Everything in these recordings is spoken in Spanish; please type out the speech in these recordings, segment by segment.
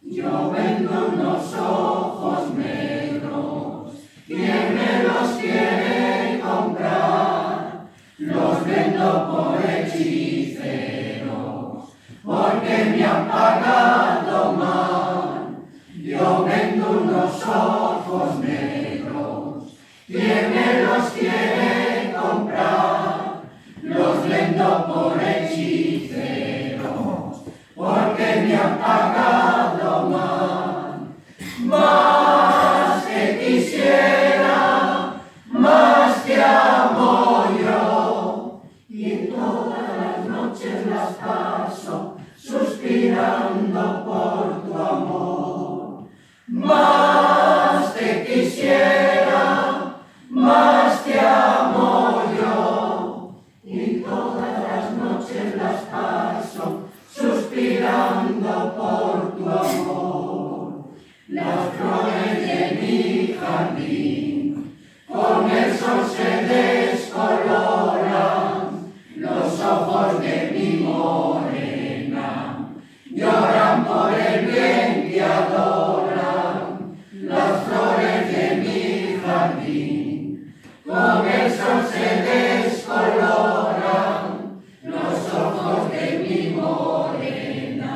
Yo vendo unos ojos negros, ¿quién me los quiere comprar? Los vendo por hechiceros, porque me han pagado mal. Yo vendo unos ojos negros, ¿quién me los quiere comprar? Los vendo por hechiceros, porque me han pagado mal. Más que quisiera, más te amo yo, y todas las noches las paso suspirando por tu amor. Más te quisiera, más te amo yo, y todas las noches las paso suspirando por tu amor. Las flores de mi jardín con el sol se descoloran, los ojos de mi morena lloran por el bien que adoran. Las flores de mi jardín con el sol se descoloran, los ojos de mi morena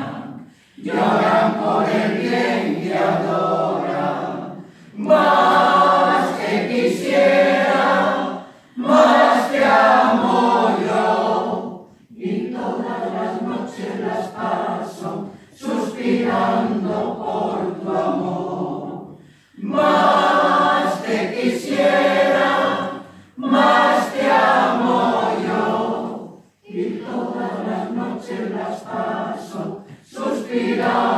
lloran por el bien que adoran. Más que quisiera, más te amo yo, y todas las noches las paso suspirando por tu amor. Más te quisiera, más te amo yo, y todas las noches las paso suspirando